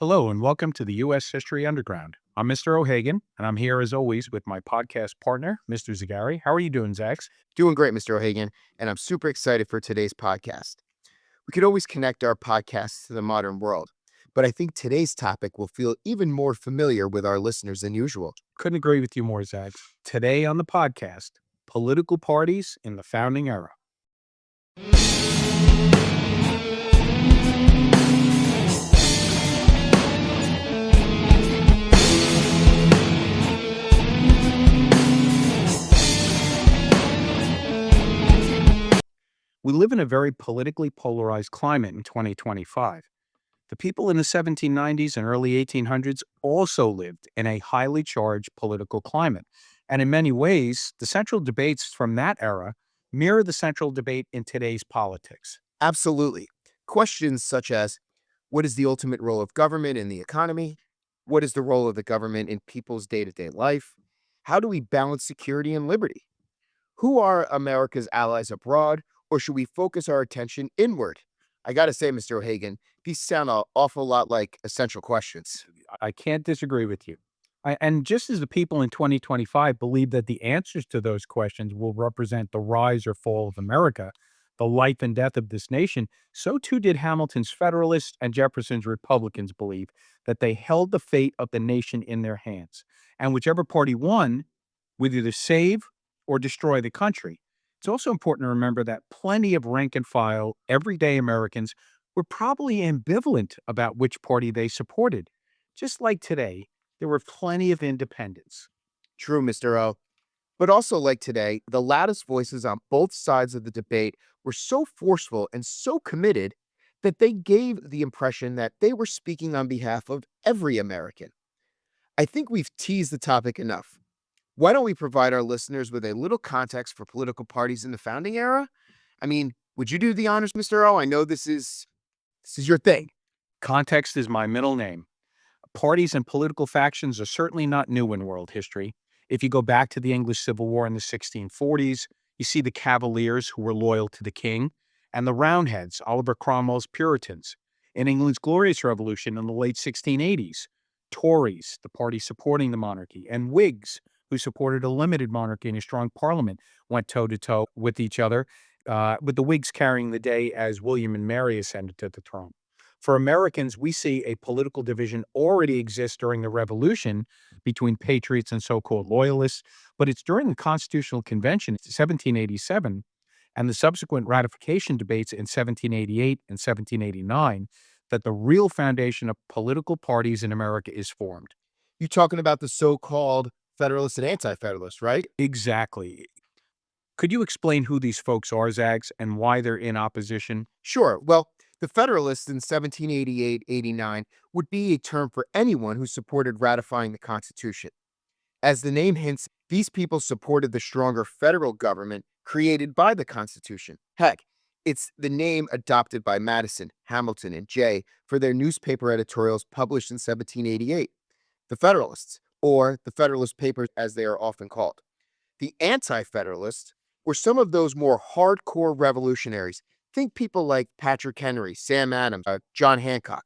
Hello and welcome to the U.S. History Underground. I'm Mr. O'Hagan, and I'm here as always with my podcast partner, Mr. Zagari. How are you doing, Zax? Doing great, Mr. O'Hagan, and I'm super excited for today's podcast. We could always connect our podcasts to the modern world, but I think today's topic will feel even more familiar with our listeners than usual. Couldn't agree with you more, Zax. Today on the podcast, political parties in the founding era. We live in a very politically polarized climate in 2025. The people in the 1790s and early 1800s also lived in a highly charged political climate. And in many ways, the central debates from that era mirror the central debate in today's politics. Absolutely. Questions such as, what is the ultimate role of government in the economy? What is the role of the government in people's day-to-day life? How do we balance security and liberty? Who are America's allies abroad, or should we focus our attention inward? I got to say, Mr. O'Hagan, these sound an awful lot like essential questions. I can't disagree with you. And just as the people in 2025 believe that the answers to those questions will represent the rise or fall of America, the life and death of this nation, so too did Hamilton's Federalists and Jefferson's Republicans believe that they held the fate of the nation in their hands. And whichever party won would either save or destroy the country. It's also important to remember that plenty of rank and file, everyday Americans were probably ambivalent about which party they supported. Just like today, there were plenty of independents. True, Mr. O. But also, like today, the loudest voices on both sides of the debate were so forceful and so committed that they gave the impression that they were speaking on behalf of every American. I think we've teased the topic enough. Why don't we provide our listeners with a little context for political parties in the founding era? I mean, would you do the honors, Mr. O? I know this is your thing. Context is my middle name. Parties and political factions are certainly not new in world history. If you go back to the English Civil War in the 1640s, you see the Cavaliers who were loyal to the king, and the Roundheads, Oliver Cromwell's Puritans. In England's Glorious Revolution in the late 1680s, Tories, the party supporting the monarchy, and Whigs, who supported a limited monarchy and a strong parliament, went toe-to-toe with each other, with the Whigs carrying the day as William and Mary ascended to the throne. For Americans, we see a political division already exist during the Revolution between patriots and so-called loyalists, but it's during the Constitutional Convention in 1787 and the subsequent ratification debates in 1788 and 1789 that the real foundation of political parties in America is formed. You're talking about the so-called Federalists and Anti-Federalists, right? Exactly. Could you explain who these folks are, Zags, and why they're in opposition? Sure. Well, the Federalists in 1788-89 would be a term for anyone who supported ratifying the Constitution. As the name hints, these people supported the stronger federal government created by the Constitution. Heck, it's the name adopted by Madison, Hamilton, and Jay for their newspaper editorials published in 1788. The Federalists, or the Federalist Papers as they are often called. The Anti-Federalists were some of those more hardcore revolutionaries. Think people like Patrick Henry, Sam Adams, John Hancock.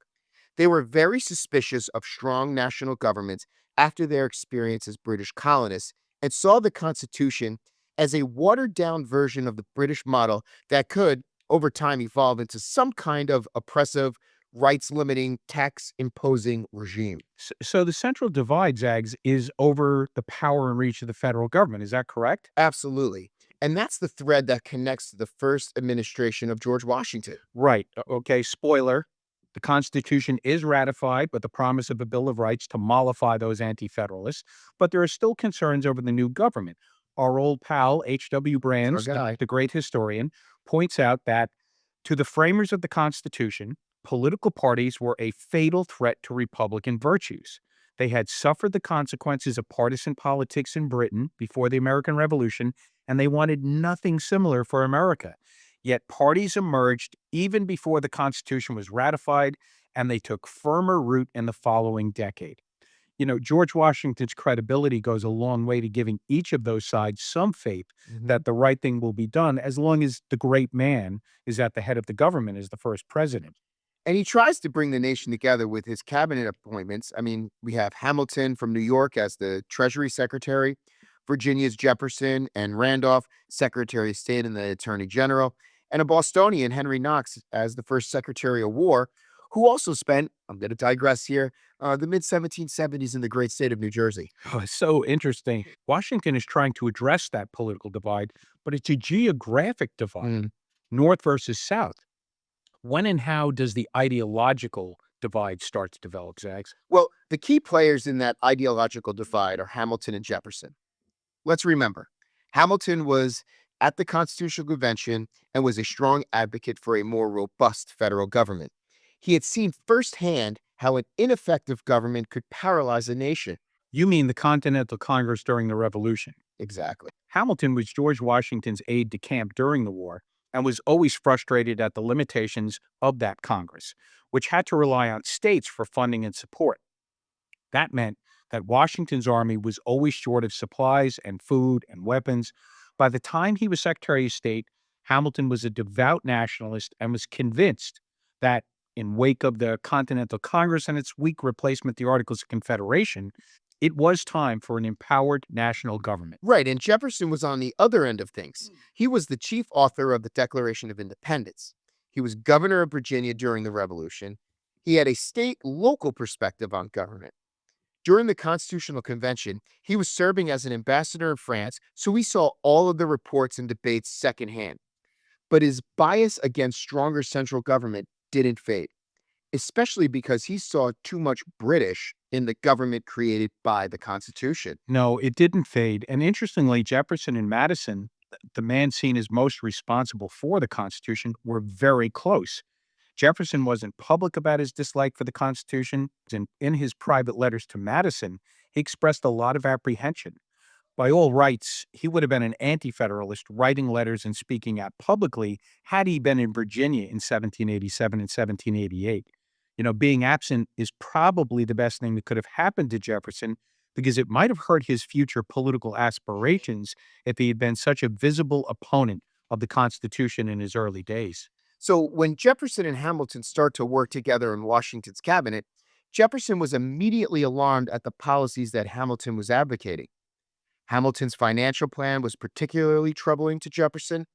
They were very suspicious of strong national governments after their experience as British colonists and saw the Constitution as a watered-down version of the British model that could, over time, evolve into some kind of oppressive, rights-limiting, tax-imposing regime. So the central divide, Zags, is over the power and reach of the federal government. Is that correct? Absolutely. And that's the thread that connects to the first administration of George Washington. Right. Okay. Spoiler. The Constitution is ratified with the promise of a Bill of Rights to mollify those anti-federalists, but there are still concerns over the new government. Our old pal, H.W. Brands, the great historian, points out that to the framers of the Constitution, political parties were a fatal threat to Republican virtues. They had suffered the consequences of partisan politics in Britain before the American Revolution, and they wanted nothing similar for America. Yet parties emerged even before the Constitution was ratified, and they took firmer root in the following decade. You know, George Washington's credibility goes a long way to giving each of those sides some faith that the right thing will be done as long as the great man is at the head of the government as the first president. And he tries to bring the nation together with his cabinet appointments. I mean, we have Hamilton from New York as the Treasury Secretary, Virginia's Jefferson and Randolph, Secretary of State and the Attorney General, and a Bostonian, Henry Knox, as the first Secretary of War, who also spent, I'm going to digress here, the mid 1770s in the great state of New Jersey. Oh, it's so interesting. Washington is trying to address that political divide, but it's a geographic divide, Mm. North versus South. When and how does the ideological divide start to develop, Zags? Well, the key players in that ideological divide are Hamilton and Jefferson. Let's remember, Hamilton was at the Constitutional Convention and was a strong advocate for a more robust federal government. He had seen firsthand how an ineffective government could paralyze a nation. You mean the Continental Congress during the Revolution? Exactly. Hamilton was George Washington's aide de camp during the war and was always frustrated at the limitations of that Congress, which had to rely on states for funding and support. That meant that Washington's army was always short of supplies and food and weapons. By the time he was Secretary of State, Hamilton was a devout nationalist and was convinced that, in wake of the Continental Congress and its weak replacement, the Articles of Confederation, it was time for an empowered national government. Right, and Jefferson was on the other end of things. He was the chief author of the Declaration of Independence. He was governor of Virginia during the Revolution. He had a state local perspective on government. During the Constitutional Convention, he was serving as an ambassador in France, so he saw all of the reports and debates secondhand. But his bias against stronger central government didn't fade, especially because he saw too much British in the government created by the Constitution. No, it didn't fade. And interestingly, Jefferson and Madison, the man seen as most responsible for the Constitution, were very close. Jefferson wasn't public about his dislike for the Constitution. In his private letters to Madison, he expressed a lot of apprehension. By all rights, he would have been an anti Federalist, writing letters and speaking out publicly had he been in Virginia in 1787 and 1788. Being absent is probably the best thing that could have happened to Jefferson because it might have hurt his future political aspirations if he had been such a visible opponent of the Constitution in his early days. So when Jefferson and Hamilton start to work together in Washington's cabinet, Jefferson was immediately alarmed at the policies that Hamilton was advocating. Hamilton's financial plan was particularly troubling to Jefferson.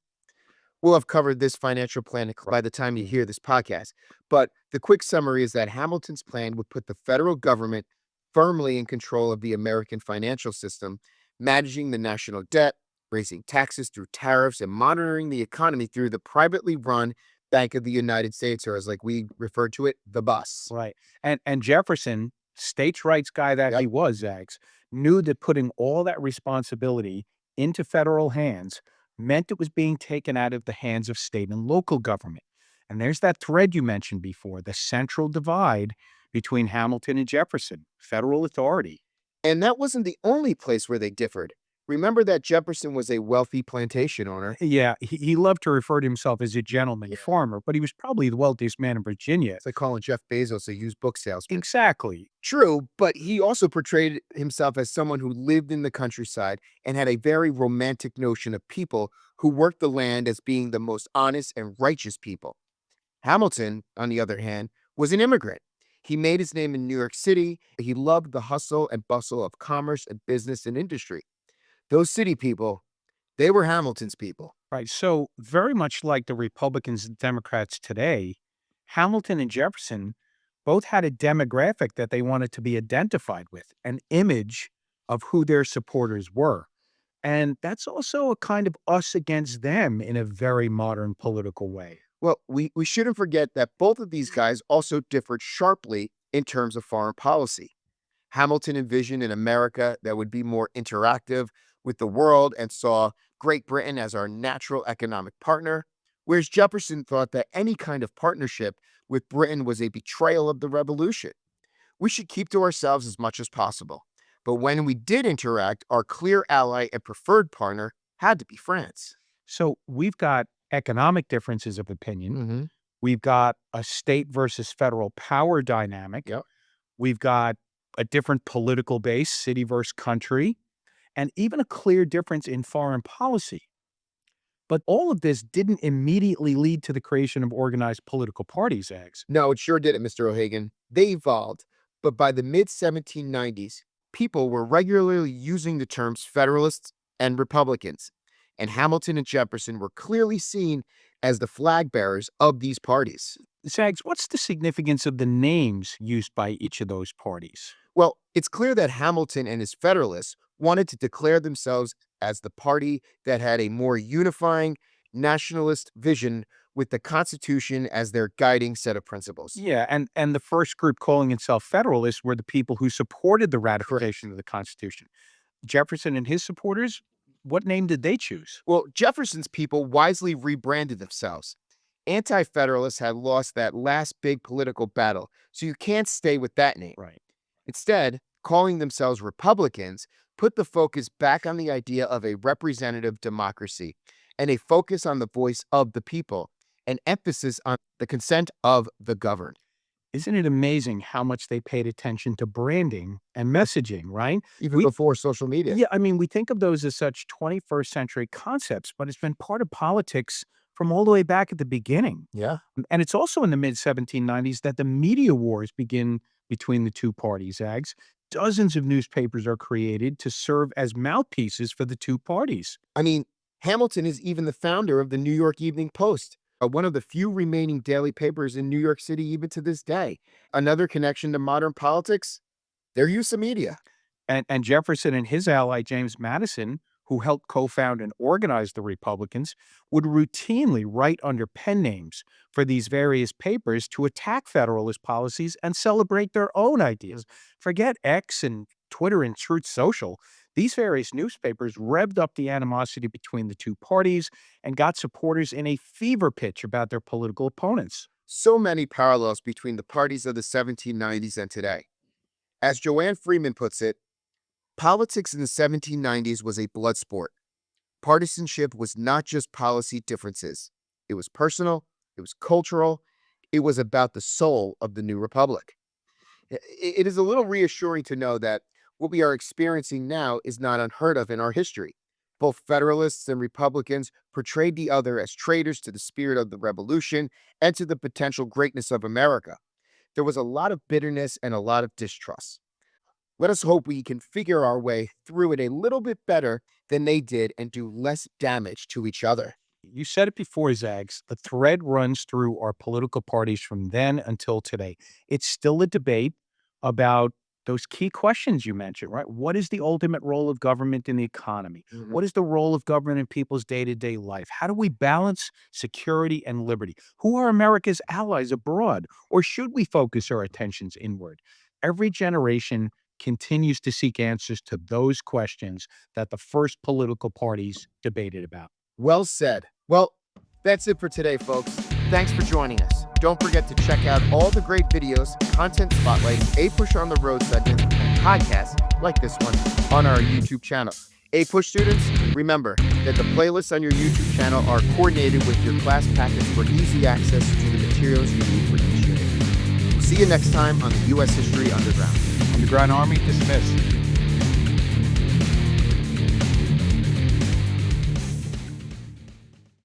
We'll have covered this financial plan by the time you hear this podcast. But the quick summary is that Hamilton's plan would put the federal government firmly in control of the American financial system, managing the national debt, raising taxes through tariffs, and monitoring the economy through the privately run Bank of the United States, or as like we refer to it, the bus. Right. And Jefferson, states' rights guy that he Yep. was, Zags, knew that putting all that responsibility into federal hands meant it was being taken out of the hands of state and local government. And there's that thread you mentioned before, the central divide between Hamilton and Jefferson, federal authority. And that wasn't the only place where they differed. Remember that Jefferson was a wealthy plantation owner. Yeah, he loved to refer to himself as a gentleman Yeah. farmer, but he was probably the wealthiest man in Virginia. It's like calling Jeff Bezos a used book salesman. Exactly. True, but he also portrayed himself as someone who lived in the countryside and had a very romantic notion of people who worked the land as being the most honest and righteous people. Hamilton, on the other hand, was an immigrant. He made his name in New York City. He loved the hustle and bustle of commerce and business and industry. Those city people, they were Hamilton's people. Right. So, very much like the Republicans and Democrats today, Hamilton and Jefferson both had a demographic that they wanted to be identified with, an image of who their supporters were. And that's also a kind of us against them in a very modern political way. Well, we shouldn't forget that both of these guys also differed sharply in terms of foreign policy. Hamilton envisioned an America that would be more interactive with the world and saw Great Britain as our natural economic partner, whereas Jefferson thought that any kind of partnership with Britain was a betrayal of the revolution. We should keep to ourselves as much as possible. But when we did interact, our clear ally and preferred partner had to be France. So, we've got economic differences of opinion. Mm-hmm. We've got a state versus federal power dynamic. Yep. We've got a different political base, city versus country, and even a clear difference in foreign policy. But all of this didn't immediately lead to the creation of organized political parties, Eggs. No, it sure didn't, Mr. O'Hagan. They evolved, but by the mid 1790s, people were regularly using the terms Federalists and Republicans, and Hamilton and Jefferson were clearly seen as the flag bearers of these parties. Zags, what's the significance of the names used by each of those parties? Well, it's clear that Hamilton and his Federalists wanted to declare themselves as the party that had a more unifying nationalist vision with the Constitution as their guiding set of principles. Yeah, and the first group calling itself Federalists were the people who supported the Correct. ratification of the Constitution. Jefferson and his supporters, what name did they choose? Well, Jefferson's people wisely rebranded themselves. Anti Federalists had lost that last big political battle, so you can't stay with that name. Right. Instead, calling themselves Republicans put the focus back on the idea of a representative democracy and a focus on the voice of the people, an emphasis on the consent of the governed. Isn't it amazing how much they paid attention to branding and messaging, right? Even We before social media. Yeah, I mean, we think of those as such 21st century concepts, but it's been part of politics from all the way back at the beginning. Yeah. And it's also in the mid 1790s that the media wars begin between the two parties, Ags. Dozens of newspapers are created to serve as mouthpieces for the two parties. I mean, Hamilton is even the founder of the New York Evening Post, one of the few remaining daily papers in New York City even to this day. Another connection to modern politics, their use of media. And Jefferson and his ally, James Madison, who helped co-found and organize the Republicans, would routinely write under pen names for these various papers to attack Federalist policies and celebrate their own ideas. Forget X and Twitter and Truth Social. These various newspapers revved up the animosity between the two parties and got supporters in a fever pitch about their political opponents. So many parallels between the parties of the 1790s and today. As Joanne Freeman puts it, politics in the 1790s was a blood sport. Partisanship was not just policy differences. It was personal, it was cultural, it was about the soul of the new republic. It is a little reassuring to know that what we are experiencing now is not unheard of in our history. Both Federalists and Republicans portrayed the other as traitors to the spirit of the revolution and to the potential greatness of America. There was a lot of bitterness and a lot of distrust. Let us hope we can figure our way through it a little bit better than they did and do less damage to each other. You said it before, Zags. The thread runs through our political parties from then until today. It's still a debate about those key questions you mentioned, right? What is the ultimate role of government in the economy? Mhm. What is the role of government in people's day to day life? How do we balance security and liberty? Who are America's allies abroad? Or should we focus our attentions inward? Every generation continues to seek answers to those questions that the first political parties debated about. Well said. Well, that's it for today, folks. Thanks for joining us. Don't forget to check out all the great videos, content spotlights, A Push on the Road segments, and podcasts like this one on our YouTube channel. A Push students, remember that the playlists on your YouTube channel are coordinated with your class packets for easy access to the materials you need for each unit. See you next time on the U.S. History Underground. Underground Army dismissed.